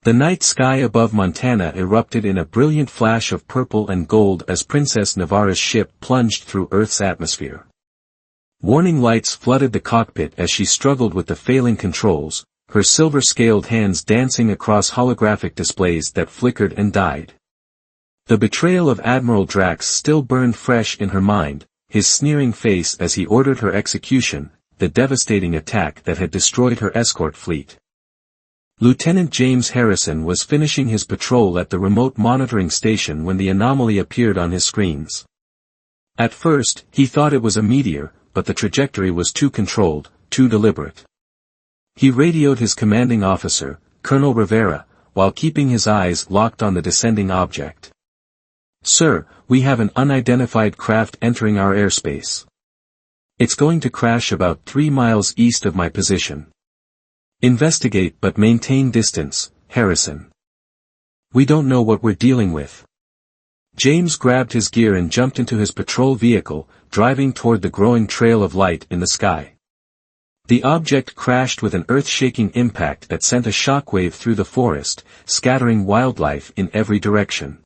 The night sky above Montana erupted in a brilliant flash of purple and gold as Princess Navarra's ship plunged through Earth's atmosphere. Warning lights flooded the cockpit as she struggled with the failing controls, her silver-scaled hands dancing across holographic displays that flickered and died. The betrayal of Admiral Drax still burned fresh in her mind, his sneering face as he ordered her execution, the devastating attack that had destroyed her escort fleet. Lieutenant James Harrison was finishing his patrol at the remote monitoring station when the anomaly appeared on his screens. At first, he thought it was a meteor, but the trajectory was too controlled, too deliberate. He radioed his commanding officer, Colonel Rivera, while keeping his eyes locked on the descending object. "Sir, we have an unidentified craft entering our airspace. It's going to crash about 3 miles east of my position. Investigate but maintain distance, Harrison. We don't know what we're dealing with." James grabbed his gear and jumped into his patrol vehicle, driving toward the growing trail of light in the sky. The object crashed with an earth-shaking impact that sent a shockwave through the forest, scattering wildlife in every direction.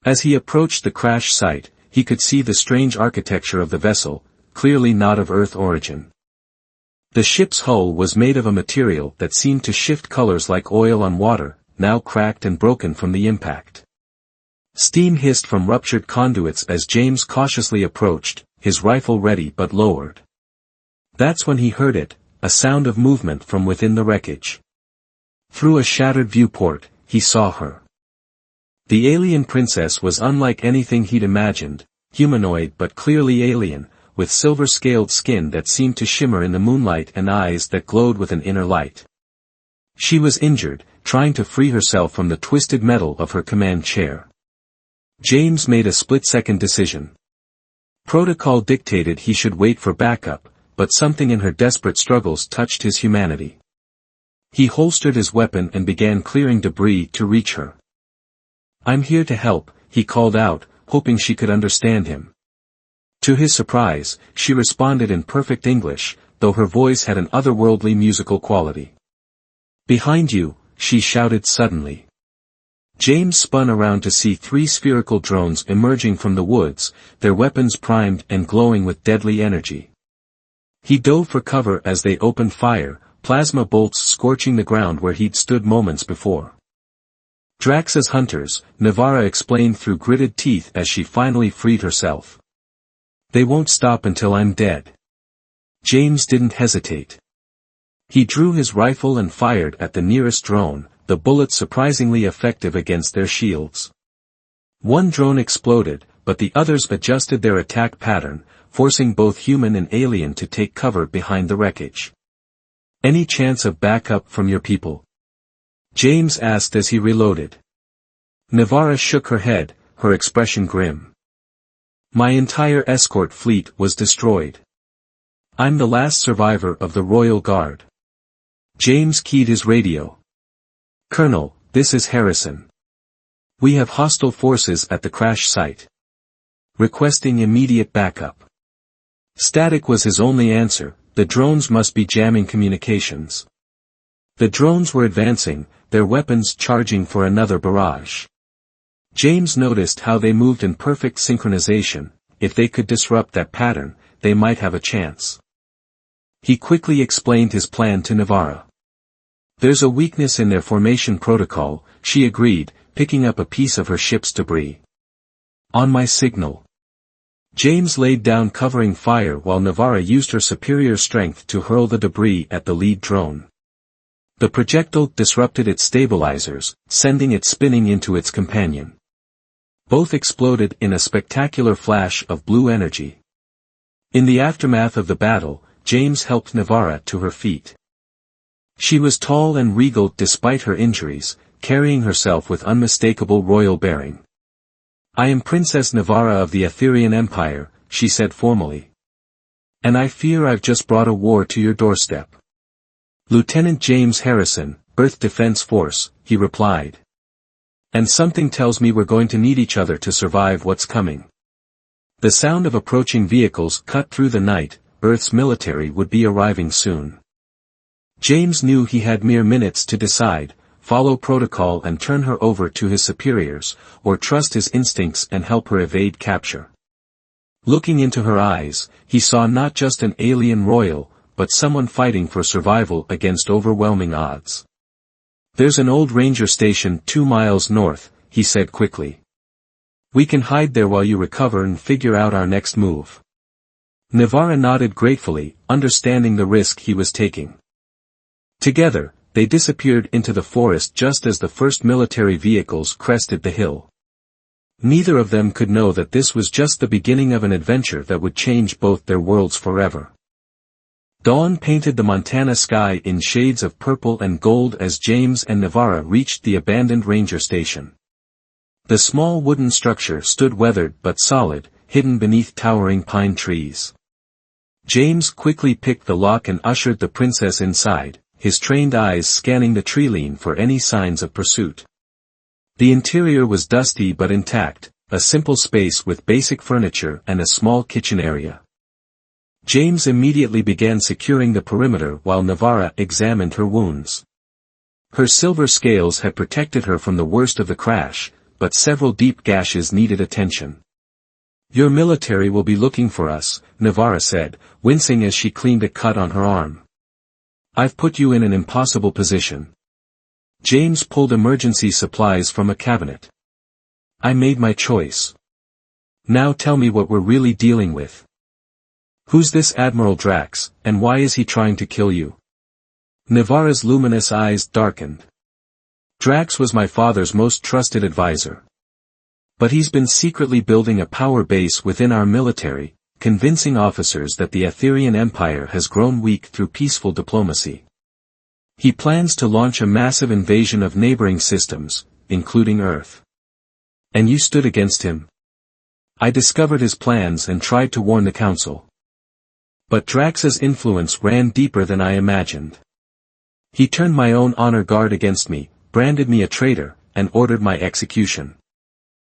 As he approached the crash site, he could see the strange architecture of the vessel, clearly not of Earth origin. The ship's hull was made of a material that seemed to shift colors like oil on water, now cracked and broken from the impact. Steam hissed from ruptured conduits as James cautiously approached, his rifle ready but lowered. That's when he heard it, a sound of movement from within the wreckage. Through a shattered viewport, he saw her. The alien princess was unlike anything he'd imagined, humanoid but clearly alien, with silver-scaled skin that seemed to shimmer in the moonlight and eyes that glowed with an inner light. She was injured, trying to free herself from the twisted metal of her command chair. James made a split-second decision. Protocol dictated he should wait for backup, but something in her desperate struggles touched his humanity. He holstered his weapon and began clearing debris to reach her. "I'm here to help," he called out, hoping she could understand him. To his surprise, she responded in perfect English, though her voice had an otherworldly musical quality. "Behind you," she shouted suddenly. James spun around to see 3 spherical drones emerging from the woods, their weapons primed and glowing with deadly energy. He dove for cover as they opened fire, plasma bolts scorching the ground where he'd stood moments before. "Drax's hunters," Navarra explained through gritted teeth as she finally freed herself. "They won't stop until I'm dead." James didn't hesitate. He drew his rifle and fired at the nearest drone, the bullet surprisingly effective against their shields. One drone exploded, but the others adjusted their attack pattern, forcing both human and alien to take cover behind the wreckage. "Any chance of backup from your people?" James asked as he reloaded. Navarra shook her head, her expression grim. "My entire escort fleet was destroyed. I'm the last survivor of the Royal Guard." James keyed his radio. "Colonel, this is Harrison. We have hostile forces at the crash site. Requesting immediate backup." Static was his only answer. The drones must be jamming communications. The drones were advancing, their weapons charging for another barrage. James noticed how they moved in perfect synchronization. If they could disrupt that pattern, they might have a chance. He quickly explained his plan to Navarra. "There's a weakness in their formation protocol," she agreed, picking up a piece of her ship's debris. "On my signal." James laid down covering fire while Navarra used her superior strength to hurl the debris at the lead drone. The projectile disrupted its stabilizers, sending it spinning into its companion. Both exploded in a spectacular flash of blue energy. In the aftermath of the battle, James helped Navarra to her feet. She was tall and regal despite her injuries, carrying herself with unmistakable royal bearing. "I am Princess Navarra of the Aetherian Empire," she said formally. "And I fear I've just brought a war to your doorstep." "Lieutenant James Harrison, Earth Defense Force," he replied. "And something tells me we're going to need each other to survive what's coming." The sound of approaching vehicles cut through the night. Earth's military would be arriving soon. James knew he had mere minutes to decide, follow protocol and turn her over to his superiors, or trust his instincts and help her evade capture. Looking into her eyes, he saw not just an alien royal, but someone fighting for survival against overwhelming odds. "There's an old ranger station 2 miles north," he said quickly. "We can hide there while you recover and figure out our next move." Navarra nodded gratefully, understanding the risk he was taking. Together, they disappeared into the forest just as the first military vehicles crested the hill. Neither of them could know that this was just the beginning of an adventure that would change both their worlds forever. Dawn painted the Montana sky in shades of purple and gold as James and Navarra reached the abandoned ranger station. The small wooden structure stood weathered but solid, hidden beneath towering pine trees. James quickly picked the lock and ushered the princess inside, his trained eyes scanning the tree-line for any signs of pursuit. The interior was dusty but intact, a simple space with basic furniture and a small kitchen area. James immediately began securing the perimeter while Navarra examined her wounds. Her silver scales had protected her from the worst of the crash, but several deep gashes needed attention. "Your military will be looking for us," Navarra said, wincing as she cleaned a cut on her arm. "I've put you in an impossible position." James pulled emergency supplies from a cabinet. "I made my choice. Now tell me what we're really dealing with. Who's this Admiral Drax, and why is he trying to kill you?" Navarra's luminous eyes darkened. "Drax was my father's most trusted advisor. But he's been secretly building a power base within our military, convincing officers that the Aetherian Empire has grown weak through peaceful diplomacy. He plans to launch a massive invasion of neighboring systems, including Earth. And you stood against him. I discovered his plans and tried to warn the Council. But Drax's influence ran deeper than I imagined. He turned my own honor guard against me, branded me a traitor, and ordered my execution."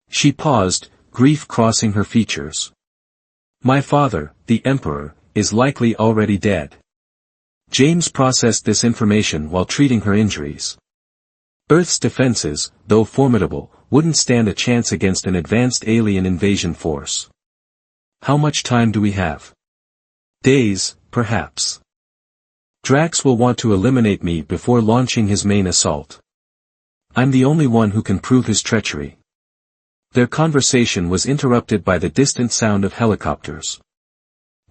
She paused, grief crossing her features. "My father, the Emperor, is likely already dead." James processed this information while treating her injuries. Earth's defenses, though formidable, wouldn't stand a chance against an advanced alien invasion force. "How much time do we have?" "Days, perhaps. Drax will want to eliminate me before launching his main assault. I'm the only one who can prove his treachery." Their conversation was interrupted by the distant sound of helicopters.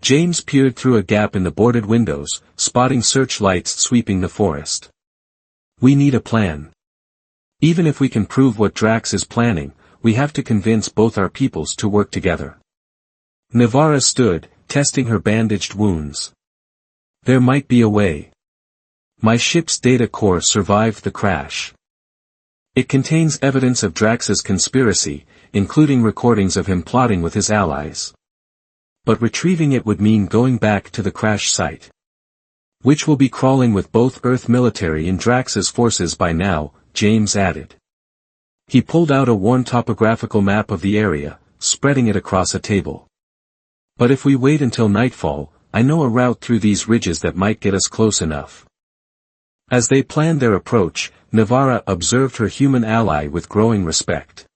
James peered through a gap in the boarded windows, spotting searchlights sweeping the forest. "We need a plan. Even if we can prove what Drax is planning, we have to convince both our peoples to work together." Navarra stood, testing her bandaged wounds. "There might be a way. My ship's data core survived the crash. It contains evidence of Drax's conspiracy, including recordings of him plotting with his allies. But retrieving it would mean going back to the crash site. Which will be crawling with both Earth military and Drax's forces by now," James added. He pulled out a worn topographical map of the area, spreading it across a table. "But if we wait until nightfall, I know a route through these ridges that might get us close enough." As they planned their approach, Navarra observed her human ally with growing respect.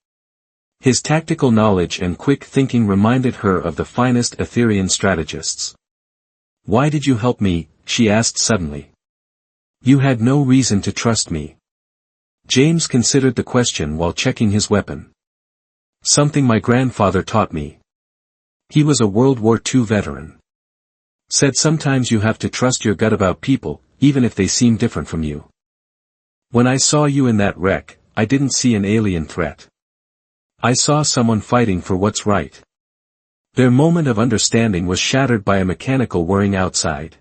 His tactical knowledge and quick thinking reminded her of the finest Aetherian strategists. "Why did you help me?" she asked suddenly. "You had no reason to trust me." James considered the question while checking his weapon. "Something my grandfather taught me. He was a World War II veteran. Said sometimes you have to trust your gut about people, even if they seem different from you. When I saw you in that wreck, I didn't see an alien threat. I saw someone fighting for what's right." Their moment of understanding was shattered by a mechanical whirring outside.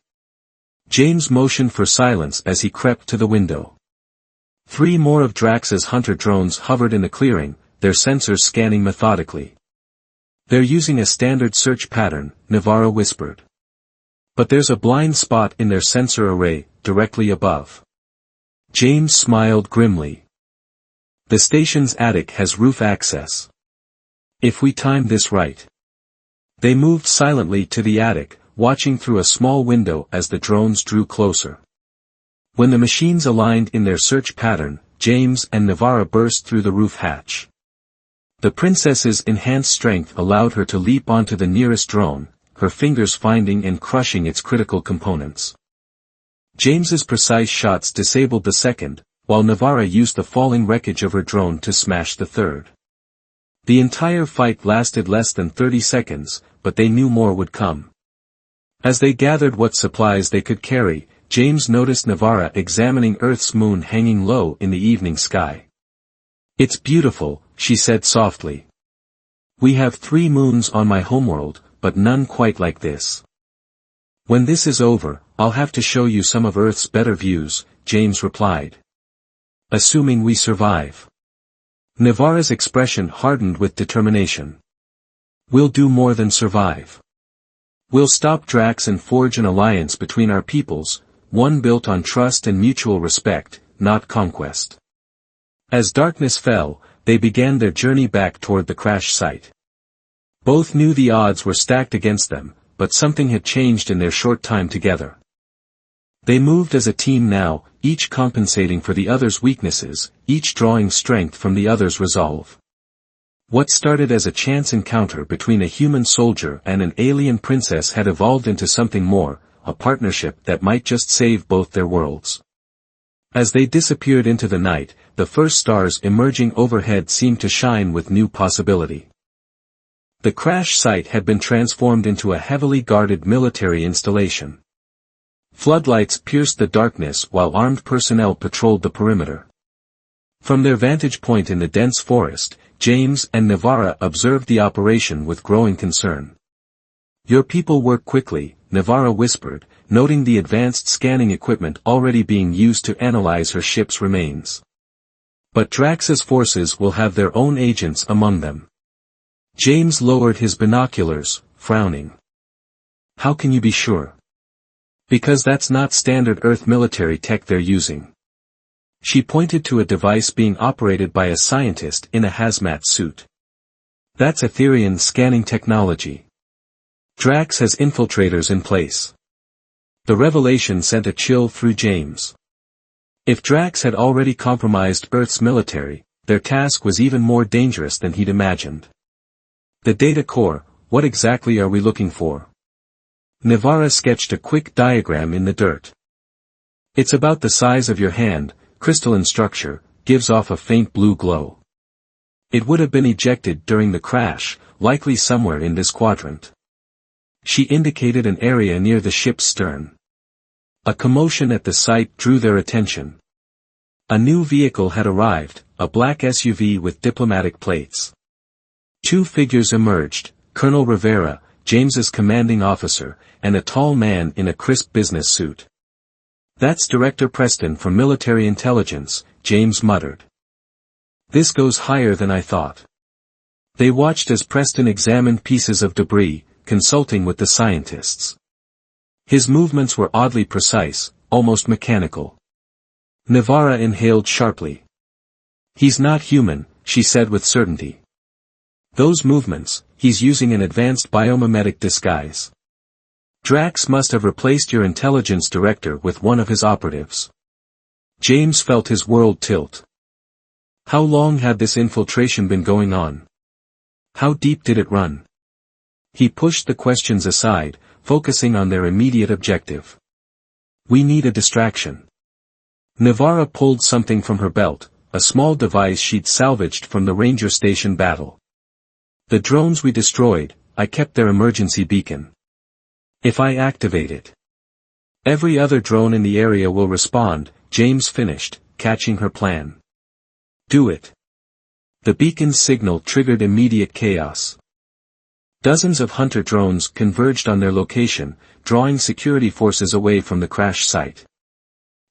James motioned for silence as he crept to the window. 3 more of Drax's hunter drones hovered in the clearing, their sensors scanning methodically. "They're using a standard search pattern," Navarra whispered. "But there's a blind spot in their sensor array, directly above." James smiled grimly. "The station's attic has roof access. If we time this right." They moved silently to the attic, watching through a small window as the drones drew closer. When the machines aligned in their search pattern, James and Navarra burst through the roof hatch. The princess's enhanced strength allowed her to leap onto the nearest drone, her fingers finding and crushing its critical components. James's precise shots disabled the second, while Navarra used the falling wreckage of her drone to smash the third. The entire fight lasted less than 30 seconds, but they knew more would come. As they gathered what supplies they could carry, James noticed Navarra examining Earth's moon hanging low in the evening sky. "It's beautiful," she said softly. "We have 3 moons on my homeworld, but none quite like this. When this is over, I'll have to show you some of Earth's better views," James replied. "Assuming we survive." Navarra's expression hardened with determination. "We'll do more than survive. We'll stop Drax and forge an alliance between our peoples, one built on trust and mutual respect, not conquest." As darkness fell, they began their journey back toward the crash site. Both knew the odds were stacked against them, but something had changed in their short time together. They moved as a team now, each compensating for the other's weaknesses, each drawing strength from the other's resolve. What started as a chance encounter between a human soldier and an alien princess had evolved into something more, a partnership that might just save both their worlds. As they disappeared into the night, the first stars emerging overhead seemed to shine with new possibility. The crash site had been transformed into a heavily guarded military installation. Floodlights pierced the darkness while armed personnel patrolled the perimeter. From their vantage point in the dense forest, James and Navarra observed the operation with growing concern. "Your people work quickly," Navarra whispered, noting the advanced scanning equipment already being used to analyze her ship's remains. "But Drax's forces will have their own agents among them." James lowered his binoculars, frowning. "How can you be sure?" "Because that's not standard Earth military tech they're using." She pointed to a device being operated by a scientist in a hazmat suit. "That's Etherian scanning technology. Drax has infiltrators in place." The revelation sent a chill through James. If Drax had already compromised Earth's military, their task was even more dangerous than he'd imagined. "The data core, what exactly are we looking for?" Navarra sketched a quick diagram in the dirt. "It's about the size of your hand, crystalline structure, gives off a faint blue glow. It would have been ejected during the crash, likely somewhere in this quadrant." She indicated an area near the ship's stern. A commotion at the site drew their attention. A new vehicle had arrived, a black SUV with diplomatic plates. 2 figures emerged, Colonel Rivera, James's commanding officer, and a tall man in a crisp business suit. "That's Director Preston from Military Intelligence," James muttered. "This goes higher than I thought." They watched as Preston examined pieces of debris, consulting with the scientists. His movements were oddly precise, almost mechanical. Navarra inhaled sharply. "He's not human," she said with certainty. "Those movements, he's using an advanced biomimetic disguise. Drax must have replaced your intelligence director with one of his operatives." James felt his world tilt. How long had this infiltration been going on? How deep did it run? He pushed the questions aside, focusing on their immediate objective. "We need a distraction." Navarra pulled something from her belt, a small device she'd salvaged from the ranger station battle. "The drones we destroyed, I kept their emergency beacon. If I activate it, every other drone in the area will respond," James finished, catching her plan. "Do it." The beacon's signal triggered immediate chaos. Dozens of hunter drones converged on their location, drawing security forces away from the crash site.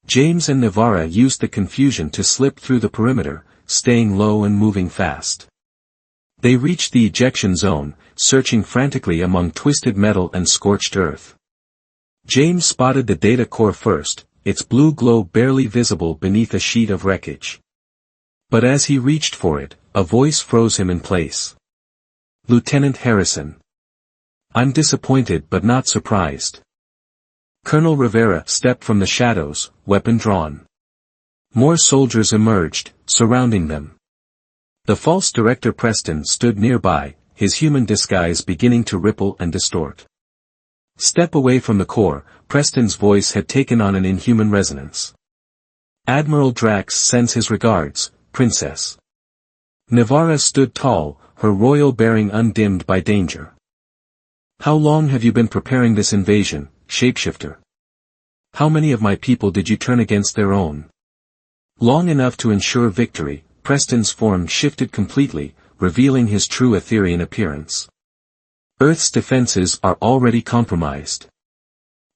James and Navarra used the confusion to slip through the perimeter, staying low and moving fast. They reached the ejection zone, searching frantically among twisted metal and scorched earth. James spotted the data core first, its blue glow barely visible beneath a sheet of wreckage. But as he reached for it, a voice froze him in place. "Lieutenant Harrison." "I'm disappointed but not surprised." Colonel Rivera stepped from the shadows, weapon drawn. More soldiers emerged, surrounding them. The false director Preston stood nearby, his human disguise beginning to ripple and distort. "Step away from the core," Preston's voice had taken on an inhuman resonance. "Admiral Drax sends his regards, Princess." Navarra stood tall, her royal bearing undimmed by danger. "How long have you been preparing this invasion, shapeshifter? How many of my people did you turn against their own?" "Long enough to ensure victory." Preston's form shifted completely, revealing his true Etherean appearance. "Earth's defenses are already compromised.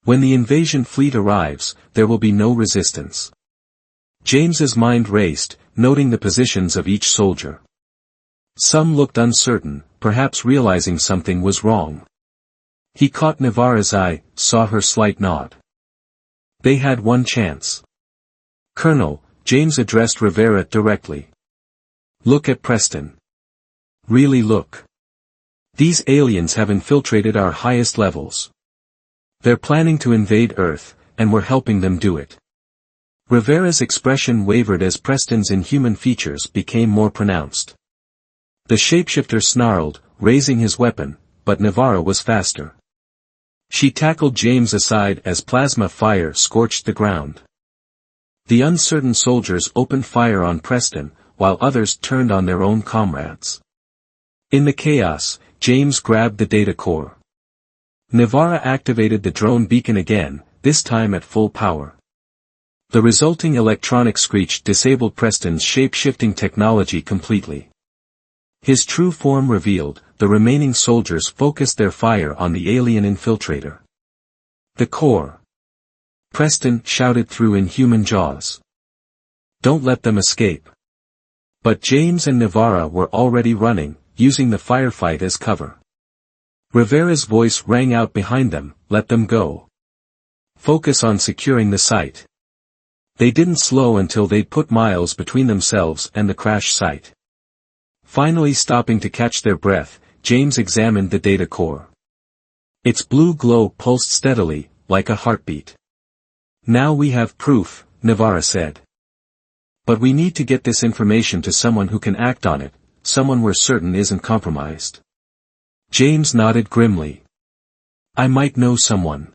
When the invasion fleet arrives, there will be no resistance." James's mind raced, noting the positions of each soldier. Some looked uncertain, perhaps realizing something was wrong. He caught Navarra's eye, saw her slight nod. They had one chance. "Colonel," James addressed Rivera directly. "Look at Preston. Really look. These aliens have infiltrated our highest levels. They're planning to invade Earth, and we're helping them do it." Rivera's expression wavered as Preston's inhuman features became more pronounced. The shapeshifter snarled, raising his weapon, but Navarra was faster. She tackled James aside as plasma fire scorched the ground. The uncertain soldiers opened fire on Preston, while others turned on their own comrades. In the chaos, James grabbed the data core. Navarra activated the drone beacon again, this time at full power. The resulting electronic screech disabled Preston's shape-shifting technology completely. His true form revealed, the remaining soldiers focused their fire on the alien infiltrator. "The core!" Preston shouted through inhuman jaws. "Don't let them escape." But James and Navarra were already running, using the firefight as cover. Rivera's voice rang out behind them, "Let them go. Focus on securing the site." They didn't slow until they'd put miles between themselves and the crash site. Finally stopping to catch their breath, James examined the data core. Its blue glow pulsed steadily, like a heartbeat. "Now we have proof," Navarra said. "But we need to get this information to someone who can act on it, someone we're certain isn't compromised." James nodded grimly. "I might know someone.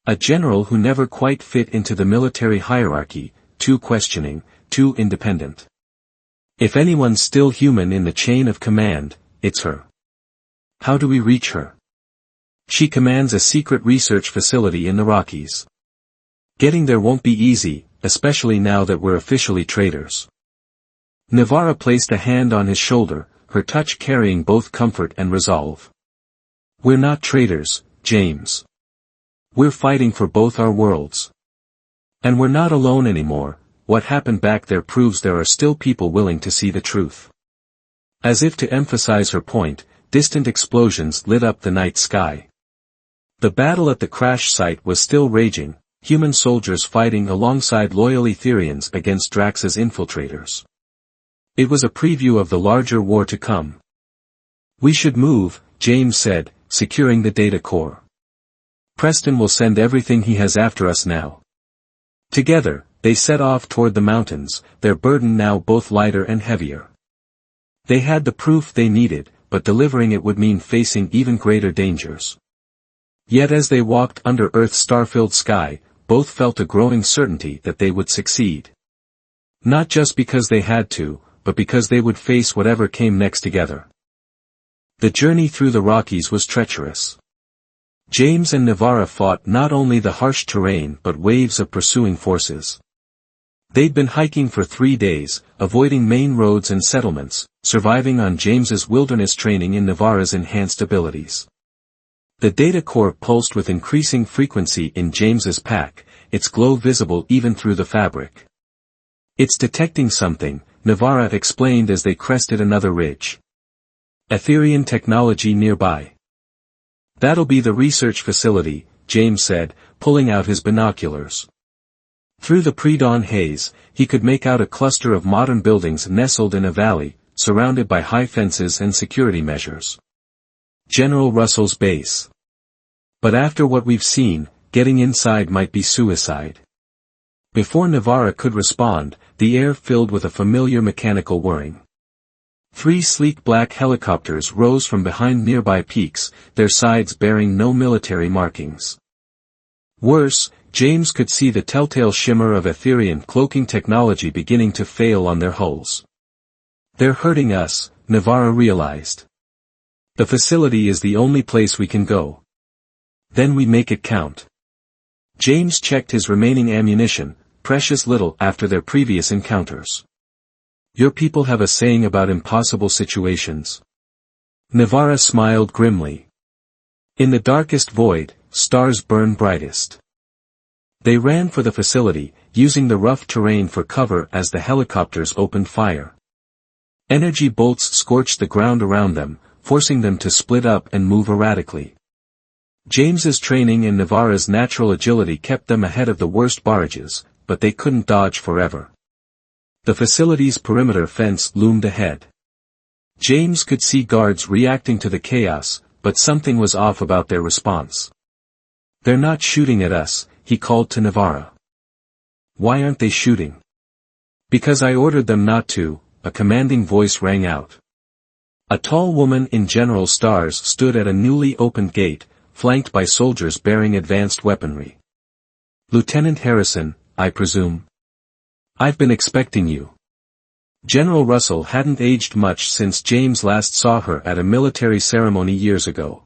A general who never quite fit into the military hierarchy, too questioning, too independent. If anyone's still human in the chain of command, it's her." "How do we reach her?" "She commands a secret research facility in the Rockies. Getting there won't be easy, especially now that we're officially traitors." Navarra placed a hand on his shoulder, her touch carrying both comfort and resolve. "We're not traitors, James. We're fighting for both our worlds. And we're not alone anymore. What happened back there proves there are still people willing to see the truth." As if to emphasize her point, distant explosions lit up the night sky. The battle at the crash site was still raging, human soldiers fighting alongside loyal Etherians against Drax's infiltrators. It was a preview of the larger war to come. "We should move," James said, securing the data core. "Preston will send everything he has after us now." Together, they set off toward the mountains, their burden now both lighter and heavier. They had the proof they needed, but delivering it would mean facing even greater dangers. Yet as they walked under Earth's star-filled sky, both felt a growing certainty that they would succeed. Not just because they had to, but because they would face whatever came next together. The journey through the Rockies was treacherous. James and Navarra fought not only the harsh terrain but waves of pursuing forces. They'd been hiking for 3 days, avoiding main roads and settlements, surviving on James's wilderness training and Navarra's enhanced abilities. The data core pulsed with increasing frequency in James's pack, its glow visible even through the fabric. "It's detecting something," Navarra explained as they crested another ridge. "Etherean technology nearby." "That'll be the research facility," James said, pulling out his binoculars. Through the pre-dawn haze, he could make out a cluster of modern buildings nestled in a valley, surrounded by high fences and security measures. General Russell's base. But after what we've seen, getting inside might be suicide. Before Navarra could respond, the air filled with a familiar mechanical whirring. 3 sleek black helicopters rose from behind nearby peaks, their sides bearing no military markings. Worse, James could see the telltale shimmer of Etherian cloaking technology beginning to fail on their hulls. "They're hurting us," Navarra realized. "The facility is the only place we can go. Then we make it count." James checked his remaining ammunition, precious little after their previous encounters. "Your people have a saying about impossible situations." Navarra smiled grimly. "In the darkest void, stars burn brightest." They ran for the facility, using the rough terrain for cover as the helicopters opened fire. Energy bolts scorched the ground around them, forcing them to split up and move erratically. James's training and Navarra's natural agility kept them ahead of the worst barrages, but they couldn't dodge forever. The facility's perimeter fence loomed ahead. James could see guards reacting to the chaos, but something was off about their response. "They're not shooting at us," he called to Navarra. "Why aren't they shooting?" "Because I ordered them not to," a commanding voice rang out. A tall woman in general stars stood at a newly opened gate, flanked by soldiers bearing advanced weaponry. "Lieutenant Harrison, I presume? I've been expecting you." General Russell hadn't aged much since James last saw her at a military ceremony years ago.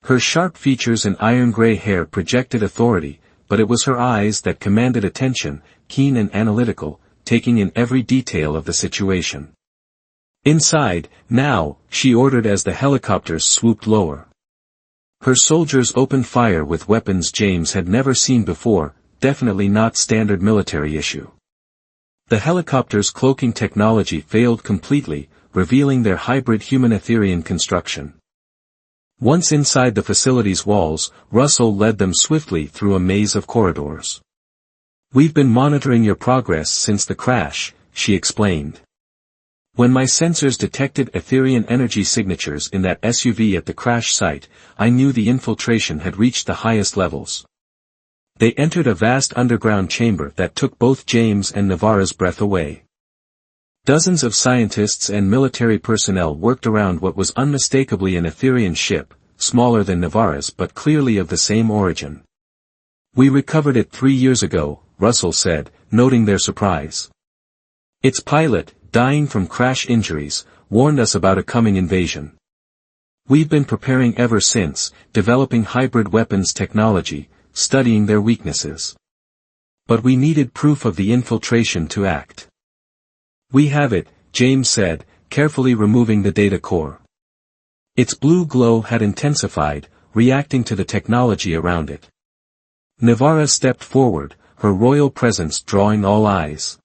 Her sharp features and iron-gray hair projected authority, but it was her eyes that commanded attention, keen and analytical, taking in every detail of the situation. "Inside, now," she ordered as the helicopters swooped lower. Her soldiers opened fire with weapons James had never seen before, definitely not standard military issue. The helicopters' cloaking technology failed completely, revealing their hybrid human-Etherian construction. Once inside the facility's walls, Russell led them swiftly through a maze of corridors. "We've been monitoring your progress since the crash," she explained. "When my sensors detected Etherian energy signatures in that SUV at the crash site, I knew the infiltration had reached the highest levels." They entered a vast underground chamber that took both James and Navarra's breath away. Dozens of scientists and military personnel worked around what was unmistakably an Etherian ship, smaller than Navarra's but clearly of the same origin. "We recovered it 3 years ago," Russell said, noting their surprise. "Its pilot, dying from crash injuries, warned us about a coming invasion. We've been preparing ever since, developing hybrid weapons technology, studying their weaknesses. But we needed proof of the infiltration to act." "We have it," James said, carefully removing the data core. Its blue glow had intensified, reacting to the technology around it. Navarra stepped forward, her royal presence drawing all eyes.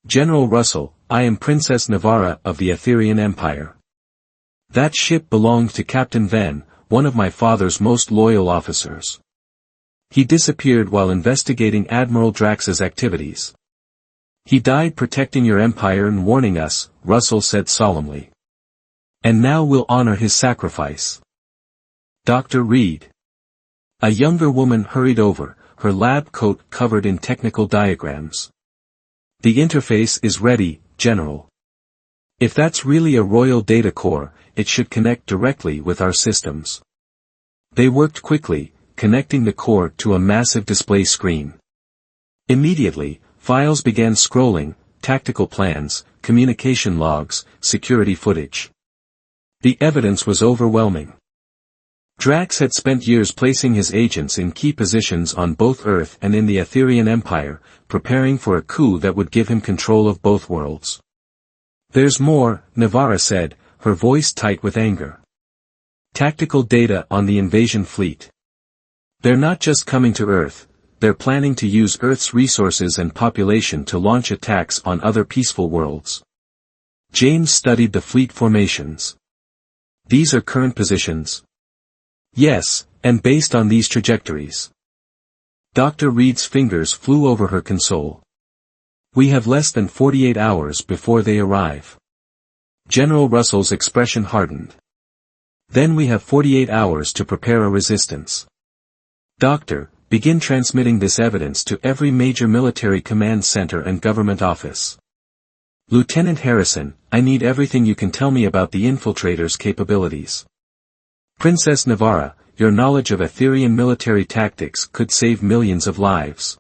"General Russell, I am Princess Navarra of the Etherian Empire. That ship belonged to Captain Venn, one of my father's most loyal officers. He disappeared while investigating Admiral Drax's activities. He died protecting your empire and warning us," Russell said solemnly. "And now we'll honor his sacrifice. Dr. Reed." A younger woman hurried over, her lab coat covered in technical diagrams. "The interface is ready, General. If that's really a royal data core, it should connect directly with our systems." They worked quickly, connecting the core to a massive display screen. Immediately, files began scrolling, tactical plans, communication logs, security footage. The evidence was overwhelming. Drax had spent years placing his agents in key positions on both Earth and in the Etherian Empire, preparing for a coup that would give him control of both worlds. "There's more," Navarra said, her voice tight with anger. "Tactical data on the invasion fleet. They're not just coming to Earth, they're planning to use Earth's resources and population to launch attacks on other peaceful worlds." James studied the fleet formations. "These are current positions?" "Yes, and based on these trajectories." Dr. Reed's fingers flew over her console. "We have less than 48 hours before they arrive." General Russell's expression hardened. "Then we have 48 hours to prepare a resistance." "Doctor, Begin transmitting this evidence to every major military command center and government office. Lieutenant Harrison, I need everything you can tell me about the infiltrators' capabilities. Princess Navarra, your knowledge of Etherian military tactics could save millions of lives.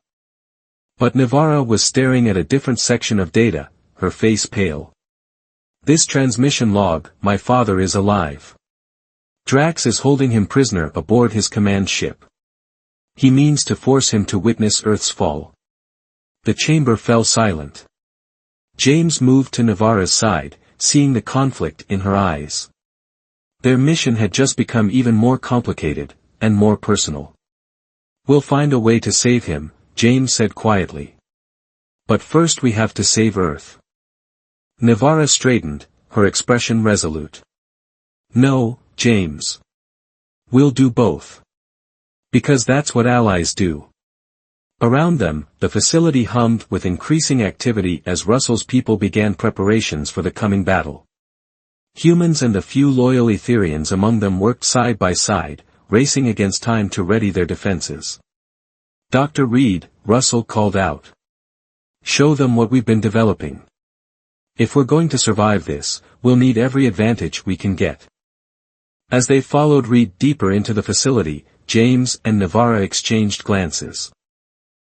But Navarra was staring at a different section of data, her face pale. This transmission log, my father is alive. Drax is holding him prisoner aboard his command ship. He means to force him to witness Earth's fall. The chamber fell silent. James moved to Navarra's side, seeing the conflict in her eyes. Their mission had just become even more complicated, and more personal. We'll find a way to save him, James said quietly. But first we have to save Earth. Navarra straightened, her expression resolute. No, James. We'll do both. Because that's what allies do. Around them, the facility hummed with increasing activity as Russell's people began preparations for the coming battle. Humans and a few loyal Etherians among them worked side by side, racing against time to ready their defenses. Dr. Reed, Russell called out. Show them what we've been developing. If we're going to survive this, we'll need every advantage we can get. As they followed Reed deeper into the facility, James and Navarra exchanged glances.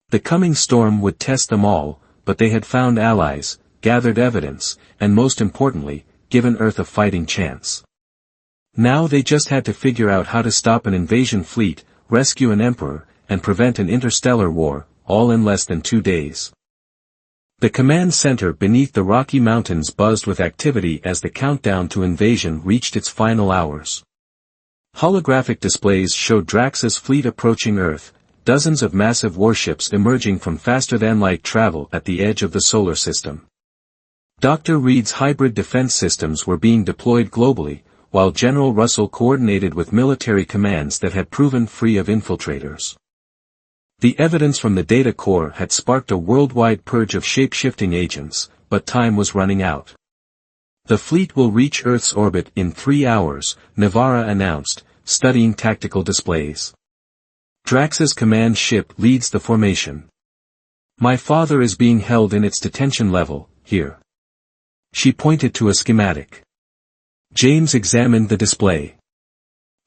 The coming storm would test them all, but they had found allies, gathered evidence, and most importantly, given Earth a fighting chance. Now they just had to figure out how to stop an invasion fleet, rescue an emperor, and prevent an interstellar war, all in less than 2 days. The command center beneath the Rocky Mountains buzzed with activity as the countdown to invasion reached its final hours. Holographic displays showed Drax's fleet approaching Earth, dozens of massive warships emerging from faster-than-light travel at the edge of the solar system. Dr. Reed's hybrid defense systems were being deployed globally, while General Russell coordinated with military commands that had proven free of infiltrators. The evidence from the data core had sparked a worldwide purge of shape-shifting agents, but time was running out. The fleet will reach Earth's orbit in 3 hours, Navarra announced, studying tactical displays. Drax's command ship leads the formation. My father is being held in its detention level, here. She pointed to a schematic. James examined the display.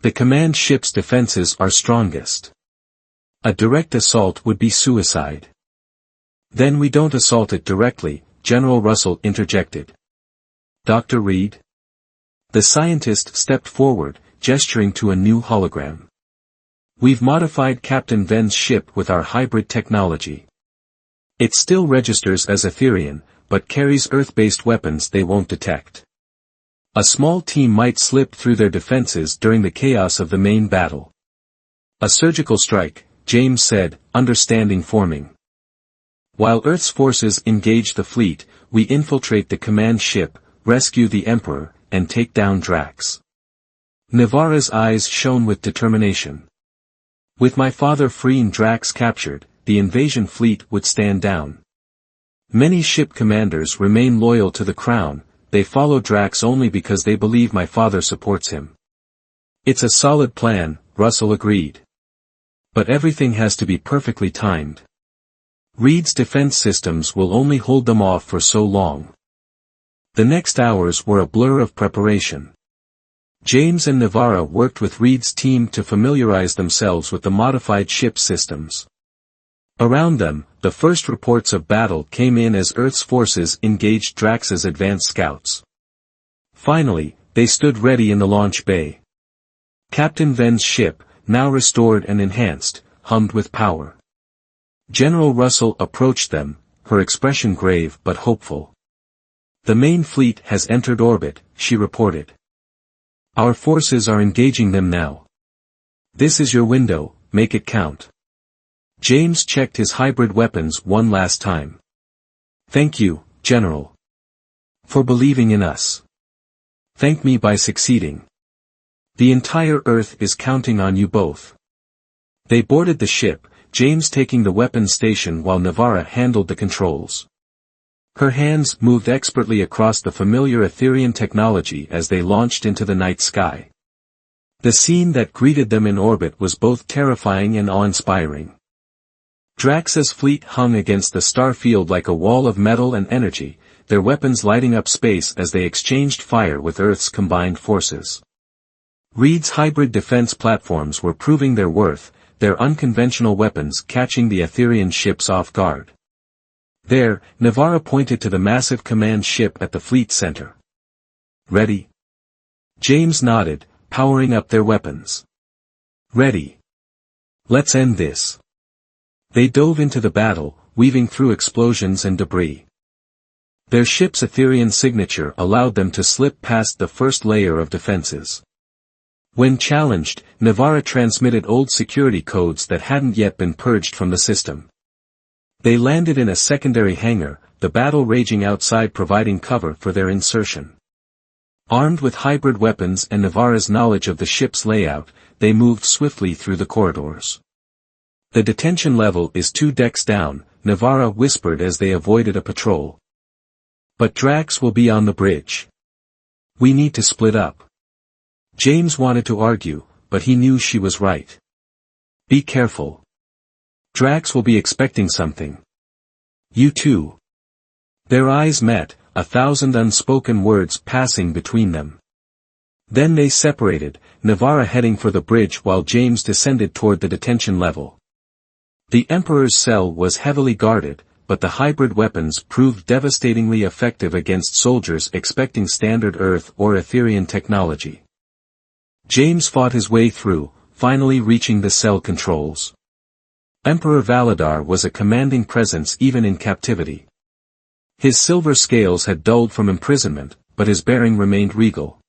The command ship's defenses are strongest. A direct assault would be suicide. Then we don't assault it directly, General Russell interjected. Dr. Reed? The scientist stepped forward, gesturing to a new hologram. We've modified Captain Ven's ship with our hybrid technology. It still registers as Etherian, but carries Earth-based weapons they won't detect. A small team might slip through their defenses during the chaos of the main battle. A surgical strike, James said, understanding forming. While Earth's forces engage the fleet, we infiltrate the command ship, rescue the Emperor, and take down Drax. Navarra's eyes shone with determination. With my father free and Drax captured, the invasion fleet would stand down. Many ship commanders remain loyal to the crown, they follow Drax only because they believe my father supports him. It's a solid plan, Russell agreed. But everything has to be perfectly timed. Reed's defense systems will only hold them off for so long. The next hours were a blur of preparation. James and Navarra worked with Reed's team to familiarize themselves with the modified ship systems. Around them, the first reports of battle came in as Earth's forces engaged Drax's advanced scouts. Finally, they stood ready in the launch bay. Captain Ven's ship, now restored and enhanced, hummed with power. General Russell approached them, her expression grave but hopeful. The main fleet has entered orbit, she reported. Our forces are engaging them now. This is your window, make it count. James checked his hybrid weapons one last time. Thank you, General. For believing in us. Thank me by succeeding. The entire Earth is counting on you both. They boarded the ship, James taking the weapons station while Navarra handled the controls. Her hands moved expertly across the familiar Etherian technology as they launched into the night sky. The scene that greeted them in orbit was both terrifying and awe-inspiring. Drax's fleet hung against the star field like a wall of metal and energy, their weapons lighting up space as they exchanged fire with Earth's combined forces. Reed's hybrid defense platforms were proving their worth, their unconventional weapons catching the Aetherian ships off guard. There, Navarra pointed to the massive command ship at the fleet center. Ready? James nodded, powering up their weapons. Ready. Let's end this. They dove into the battle, weaving through explosions and debris. Their ship's Aetherian signature allowed them to slip past the first layer of defenses. When challenged, Navarra transmitted old security codes that hadn't yet been purged from the system. They landed in a secondary hangar, the battle raging outside providing cover for their insertion. Armed with hybrid weapons and Navarra's knowledge of the ship's layout, they moved swiftly through the corridors. The detention level is 2 decks down, Navarra whispered as they avoided a patrol. But Drax will be on the bridge. We need to split up. James wanted to argue, but he knew she was right. Be careful. Drax will be expecting something. You too. Their eyes met, 1,000 unspoken words passing between them. Then they separated, Navarra heading for the bridge while James descended toward the detention level. The Emperor's cell was heavily guarded, but the hybrid weapons proved devastatingly effective against soldiers expecting standard Earth or Aetherian technology. James fought his way through, finally reaching the cell controls. Emperor Validar was a commanding presence even in captivity. His silver scales had dulled from imprisonment, but his bearing remained regal.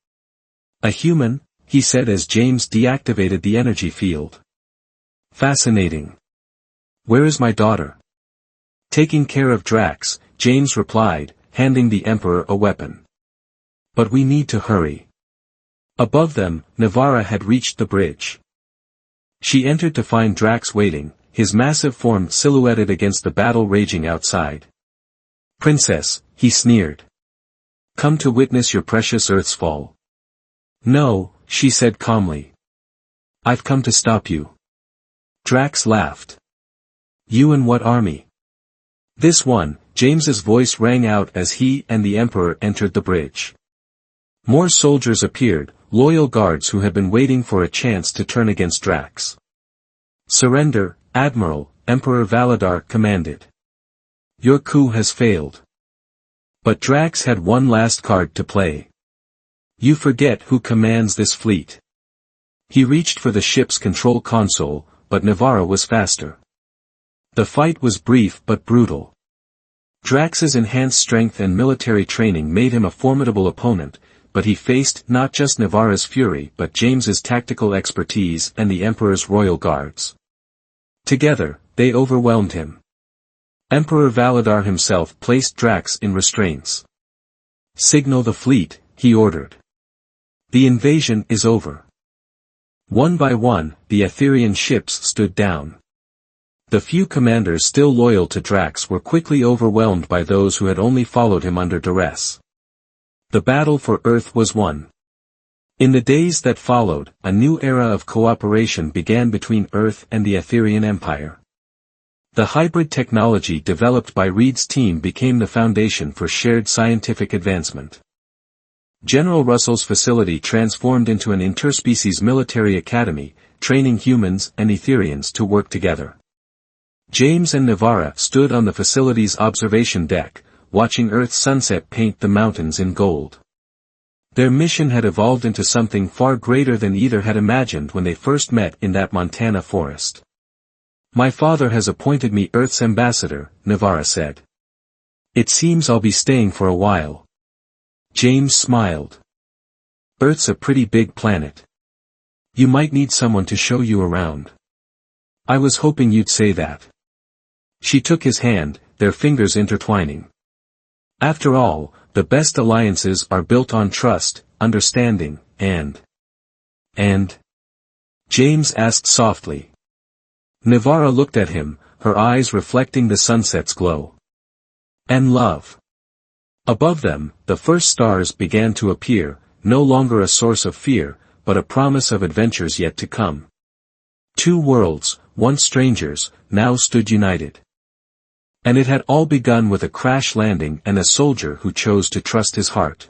A human, he said as James deactivated the energy field. Fascinating. Where is my daughter? Taking care of Drax, James replied, handing the Emperor a weapon. But we need to hurry. Above them, Navarra had reached the bridge. She entered to find Drax waiting, his massive form silhouetted against the battle raging outside. Princess, he sneered. Come to witness your precious Earth's fall. No, she said calmly. I've come to stop you. Drax laughed. You and what army? This one, James's voice rang out as he and the Emperor entered the bridge. More soldiers appeared, loyal guards who had been waiting for a chance to turn against Drax. Surrender, Admiral, Emperor Validar commanded. Your coup has failed. But Drax had one last card to play. You forget who commands this fleet. He reached for the ship's control console, but Navarra was faster. The fight was brief but brutal. Drax's enhanced strength and military training made him a formidable opponent, but he faced not just Navarra's fury but James's tactical expertise and the Emperor's royal guards. Together, they overwhelmed him. Emperor Validar himself placed Drax in restraints. Signal the fleet, he ordered. The invasion is over. One by one, the Aetherian ships stood down. The few commanders still loyal to Drax were quickly overwhelmed by those who had only followed him under duress. The battle for Earth was won. In the days that followed, a new era of cooperation began between Earth and the Aetherian Empire. The hybrid technology developed by Reed's team became the foundation for shared scientific advancement. General Russell's facility transformed into an interspecies military academy, training humans and Aetherians to work together. James and Navarra stood on the facility's observation deck, watching Earth's sunset paint the mountains in gold. Their mission had evolved into something far greater than either had imagined when they first met in that Montana forest. My father has appointed me Earth's ambassador, Navarra said. It seems I'll be staying for a while. James smiled. Earth's a pretty big planet. You might need someone to show you around. I was hoping you'd say that. She took his hand, their fingers intertwining. After all, the best alliances are built on trust, understanding, and... James asked softly. Navarra looked at him, her eyes reflecting the sunset's glow. And love. Above them, the first stars began to appear, no longer a source of fear, but a promise of adventures yet to come. Two worlds, once strangers, now stood united. And it had all begun with a crash landing and a soldier who chose to trust his heart.